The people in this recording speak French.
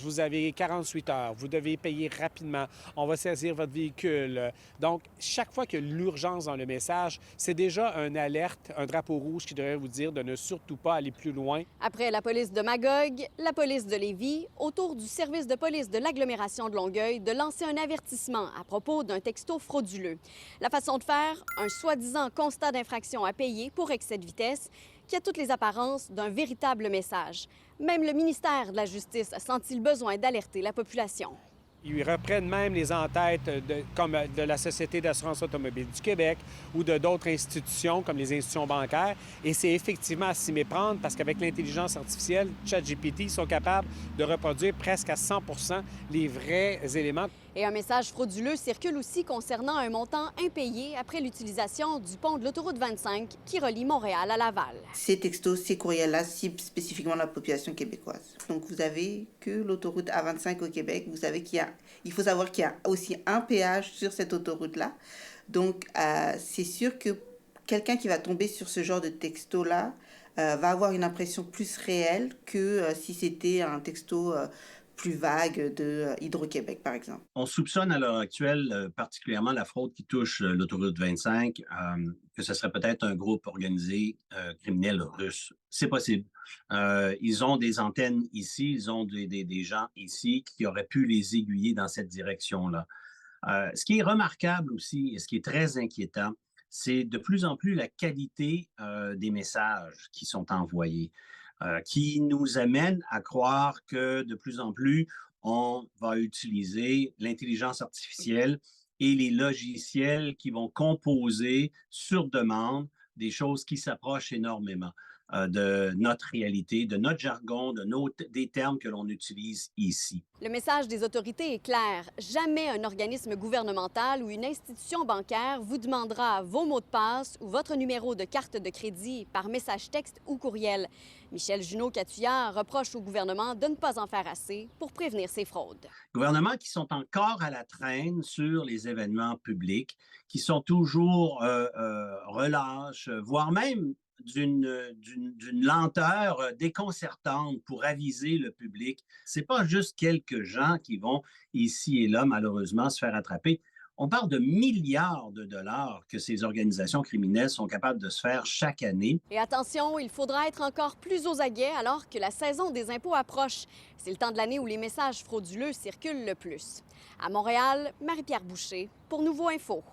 Vous avez 48 heures, vous devez payer rapidement, on va saisir votre véhicule. Donc, chaque fois qu'il y a l'urgence dans le message, c'est déjà une alerte, un drapeau rouge qui devrait vous dire de ne surtout pas aller plus loin. Après la police de Magog, la police de Lévis, autour du service de police de l'agglomération de Longueuil de lancer un avertissement à propos d'un texto frauduleux. La façon de faire, un soi-disant constat d'infraction à payer pour excès de vitesse qui a toutes les apparences d'un véritable message. Même le ministère de la Justice a senti le besoin d'alerter la population. Ils reprennent même les en-têtes comme de la Société d'assurance automobile du Québec ou de d'autres institutions comme les institutions bancaires. Et c'est effectivement à s'y méprendre parce qu'avec l'intelligence artificielle, ChatGPT sont capables de reproduire presque à 100 les vrais éléments. Et un message frauduleux circule aussi concernant un montant impayé après l'utilisation du pont de l'autoroute 25 qui relie Montréal à Laval. Ces textos, ces courriels-là ciblent spécifiquement la population québécoise. Donc, vous avez que l'autoroute A25 au Québec. Vous savez il faut savoir qu'il y a aussi un péage sur cette autoroute-là. Donc, c'est sûr que quelqu'un qui va tomber sur ce genre de texto-là va avoir une impression plus réelle que si c'était un texto plus vague de Hydro-Québec, par exemple. On soupçonne à l'heure actuelle particulièrement la fraude qui touche l'autoroute 25, que ce serait peut-être un groupe organisé criminel russe. C'est possible. Ils ont des antennes ici, ils ont des gens ici qui auraient pu les aiguiller dans cette direction-là. Ce qui est remarquable aussi et ce qui est très inquiétant, c'est de plus en plus la qualité des messages qui sont envoyés. Qui nous amène à croire que de plus en plus, on va utiliser l'intelligence artificielle et les logiciels qui vont composer sur demande des choses qui s'approchent énormément de notre réalité, de notre jargon, des termes que l'on utilise ici. Le message des autorités est clair. Jamais un organisme gouvernemental ou une institution bancaire vous demandera vos mots de passe ou votre numéro de carte de crédit par message texte ou courriel. Michel Junot-Catuyard reproche au gouvernement de ne pas en faire assez pour prévenir ces fraudes. Gouvernements qui sont encore à la traîne sur les événements publics, qui sont toujours relâches, voire même d'une lenteur déconcertante pour aviser le public. C'est pas juste quelques gens qui vont ici et là, malheureusement, se faire attraper. On parle de milliards de dollars que ces organisations criminelles sont capables de se faire chaque année. Et attention, il faudra être encore plus aux aguets alors que la saison des impôts approche. C'est le temps de l'année où les messages frauduleux circulent le plus. À Montréal, Marie-Pierre Boucher pour Nouveau Info.